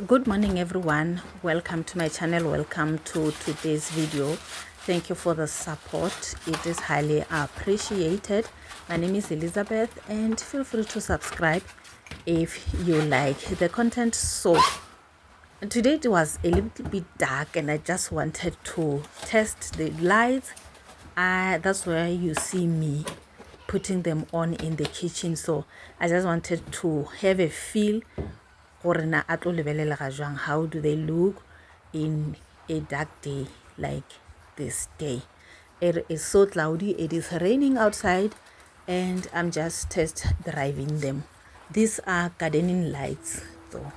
Good morning everyone, welcome to my channel, welcome to today's video. Thank you for the support, it is highly appreciated. My name is Elizabeth and feel free to subscribe if you like the content. So today it was a little bit dark and I just wanted to test the lights. That's where you see me putting them on in the kitchen. So I just wanted to have a feel. How do they look in a dark day like this day? It is so cloudy, it is raining outside, and I'm just test driving them. These are gardening lights though.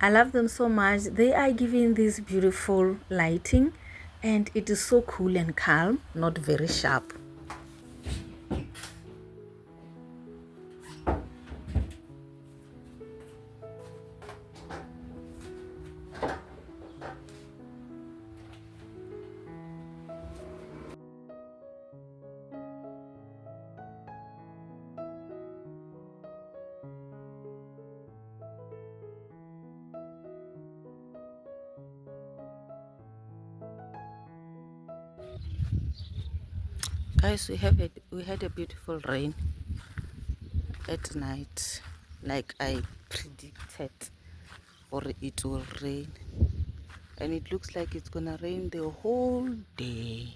I love them so much. They are giving this beautiful lighting and it is so cool and calm, not very sharp. Guys, we had a beautiful rain at night, like I predicted, or it will rain, and it looks like it's gonna rain the whole day.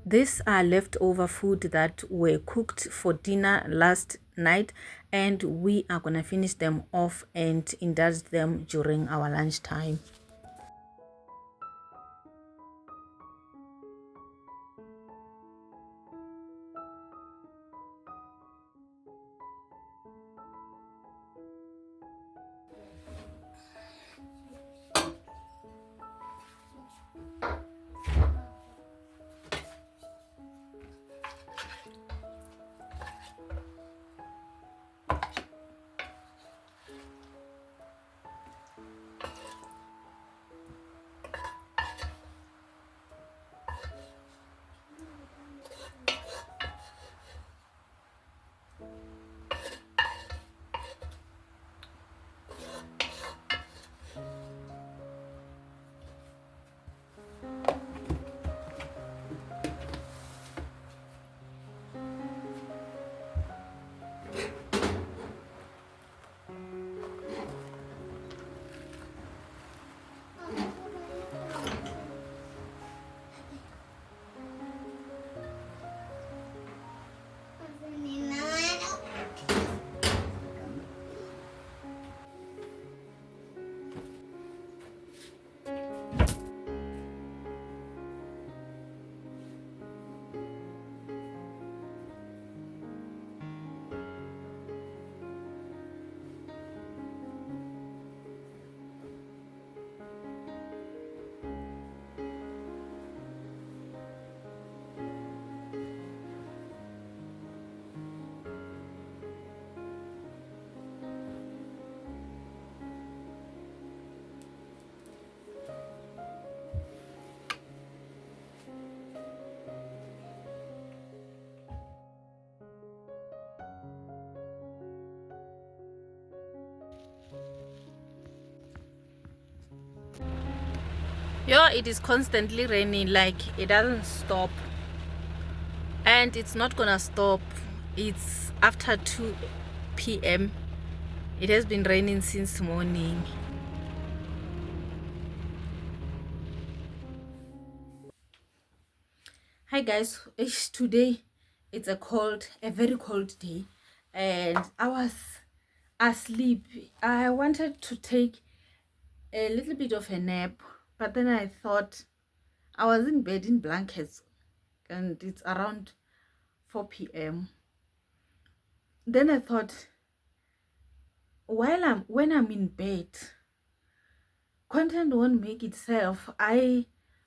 These are leftover food that were cooked for dinner last night, and we are gonna finish them off and indulge them during our lunchtime. Yo, it is constantly raining, like it doesn't stop, and it's not gonna stop. It's after 2 p.m. It has been raining since morning. Hi guys, today it's a very cold day, and I was asleep. I wanted to take a little bit of a nap, but then I thought, I was in bed in blankets, and it's around 4 p.m. Then I thought, when I'm in bed, content won't make itself. I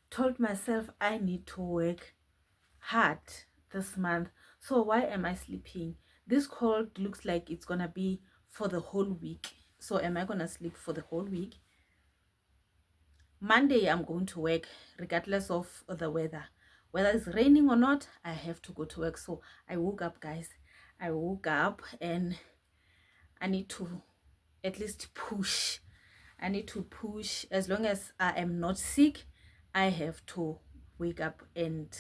told myself I need to work hard this month. So why am I sleeping? This cold looks like it's gonna be for the whole week. So am I gonna sleep for the whole week? Monday I'm going to work regardless of the weather. Whether it's raining or not, I have to go to work. So I woke up, guys. I woke up and I need to at least push. I need to push. As long as I am not sick, I have to wake up and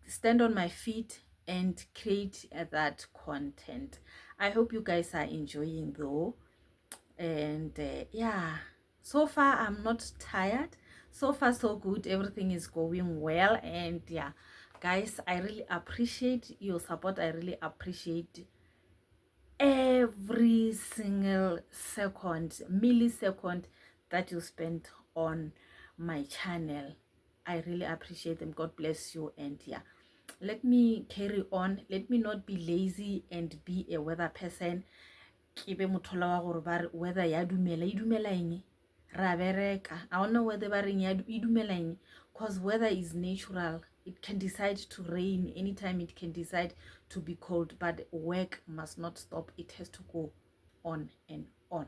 stand on my feet and create that content. I hope you guys are enjoying though. And yeah, so far I'm not tired. So far so good. Everything is going well. And yeah, guys, I really appreciate your support. I really appreciate every single millisecond that you spend on my channel. I really appreciate them. God bless you. And yeah, let me carry on. Let me not be lazy and be a weather person. Ke be motho wa gore ba re weather ya dumela e dumela eng ra bereka. I don't know whether ba reng ya e dumela eng, because weather is natural. It can decide to rain anytime, it can decide to be cold, but work must not stop. It has to go on and on.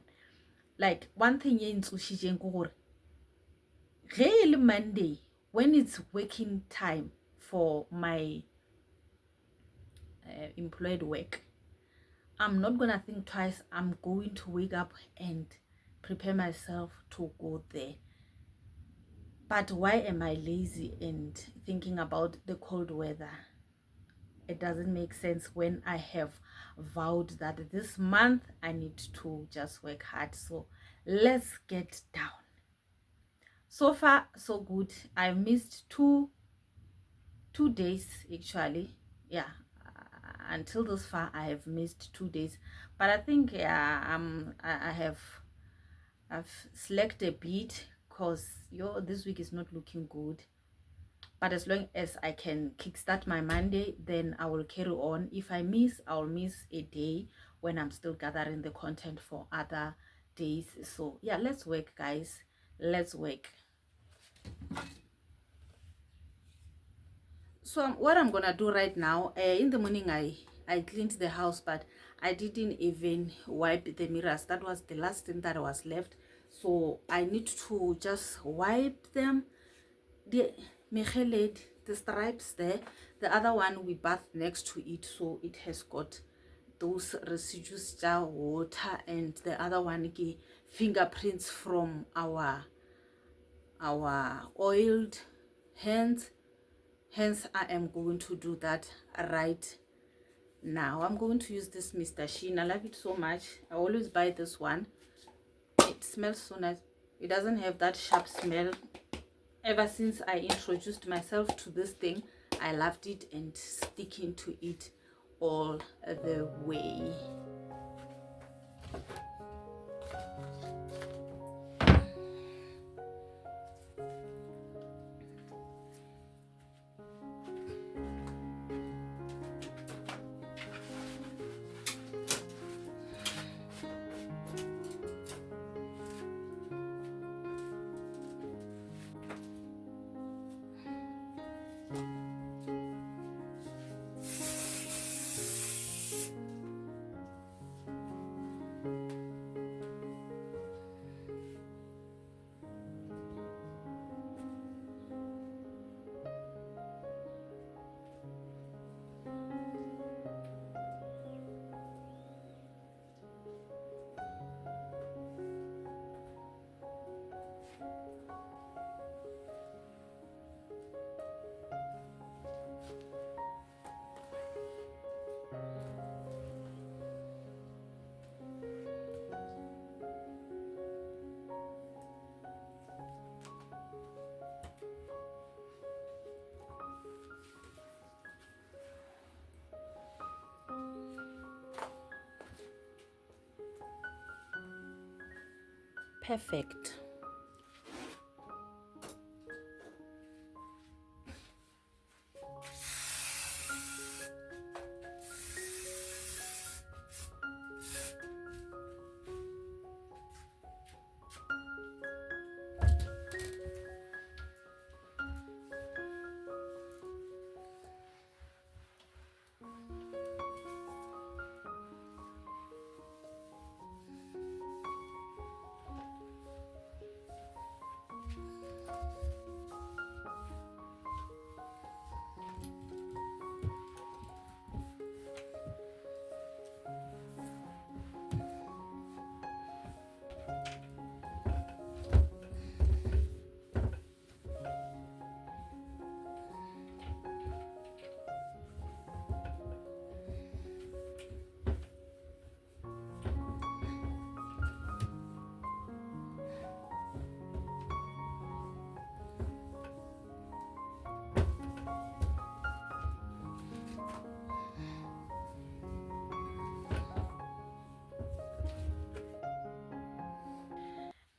Like one thing ye ntsoshitšeng ke gore ge e le Monday, when it's working time for my employed work, I'm not gonna think twice. I'm going to wake up and prepare myself to go there. But why am I lazy and thinking about the cold weather? It doesn't make sense when I have vowed that this month I need to just work hard. So let's get down. So far so good. I missed two days actually. Yeah, until this far I have missed 2 days, but I think I've slacked a bit because this week is not looking good. But as long as I can kickstart my Monday, then I will carry on. If I miss, I'll miss a day when I'm still gathering the content for other days. So yeah, let's work, guys. Let's work. So what I'm gonna do right now, in the morning I cleaned the house, but I didn't even wipe the mirrors. That was the last thing that was left. So I need to just wipe them. The stripes there, the other one we bath next to it, so it has got those residues, water, and the other one fingerprints from our oiled hands. Hence I am going to do that right now. I'm going to use this Mr. Sheen. I love it so much. I always buy this one. It smells so nice. It doesn't have that sharp smell. Ever since I introduced myself to this thing, I loved it and sticking to it all the way. Perfect.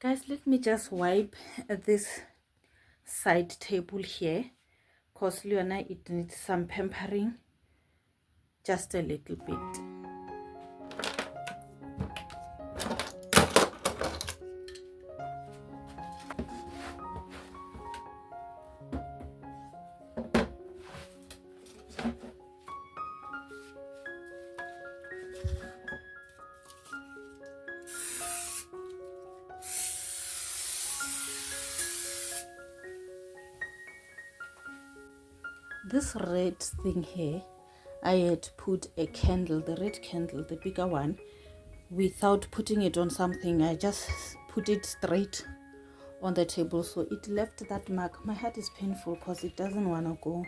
Guys, let me just wipe this side table here, because Leona, it needs some pampering, just a little bit. This red thing here, I had put a candle, the red candle, the bigger one, without putting it on something. I just put it straight on the table, so it left that mark. My heart is painful because it doesn't want to go.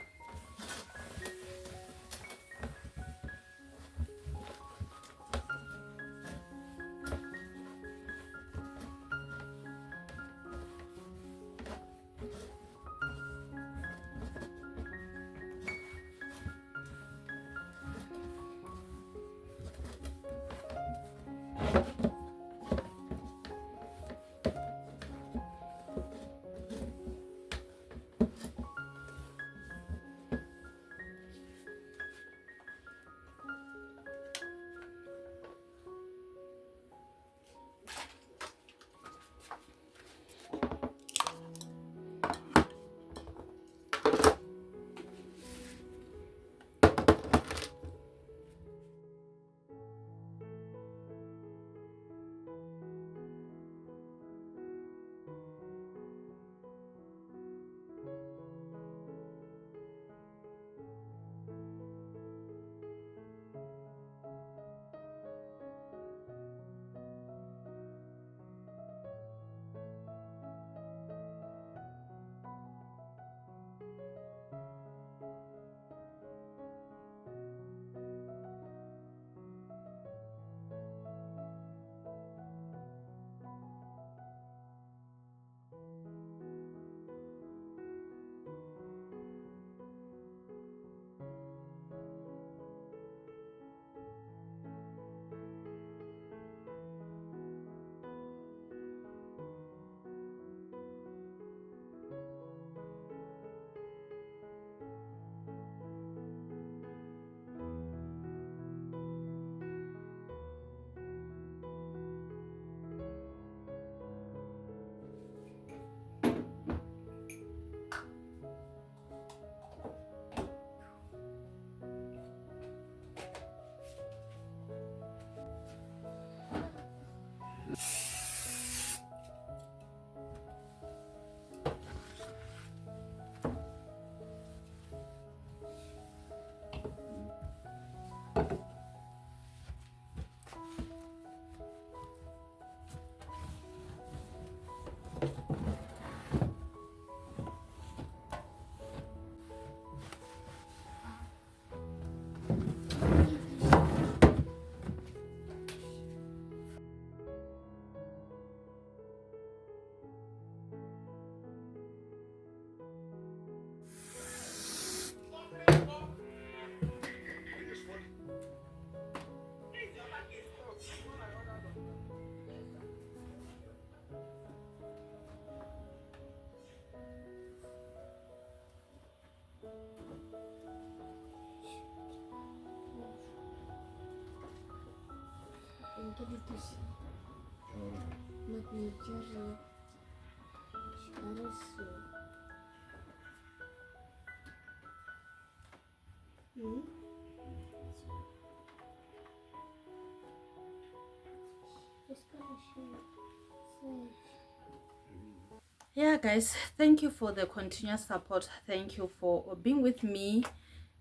Yeah, guys, thank you for the continuous support. Thank you for being with me,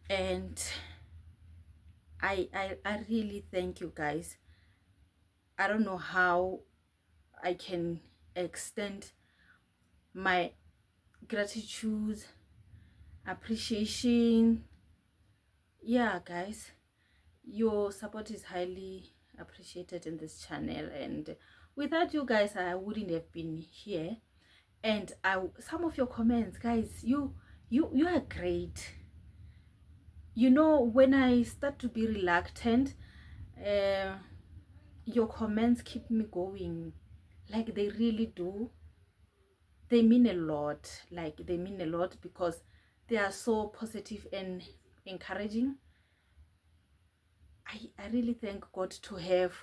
and I really thank you guys. I don't know how I can extend my gratitude, appreciation. Yeah, guys, your support is highly appreciated in this channel, and without you guys I wouldn't have been here. And some of your comments, guys, you are great. You know, when I start to be reluctant, your comments keep me going. Like, they really do. They mean a lot. Like, they mean a lot because they are so positive and encouraging. I really thank God to have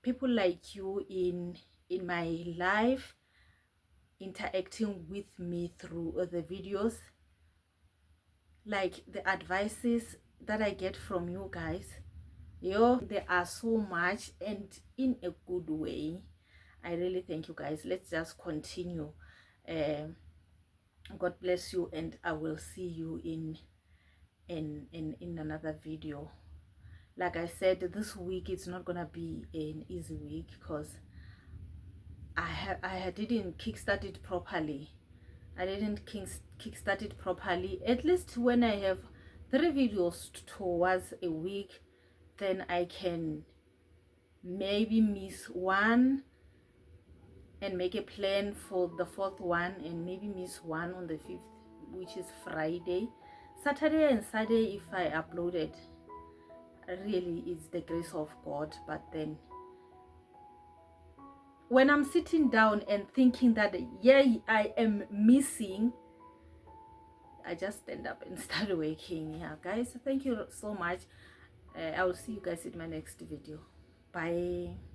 people like you in my life, interacting with me through the videos. Like, the advices that I get from you guys, there are so much, and in a good way. I really thank you guys. Let's just continue. God bless you, and I will see you in another video. Like I said, this week it's not gonna be an easy week because I didn't kickstart it properly. I didn't kickstart it properly. At least when I have 3 videos towards a week, then I can maybe miss one and make a plan for the 4th one, and maybe miss one on the 5th, which is Friday. Saturday and Sunday, if I uploaded, really it's the grace of God. But then when I'm sitting down and thinking that, yeah, I am missing, I just stand up and start working. Yeah, guys, thank you so much. I will see you guys in my next video. Bye.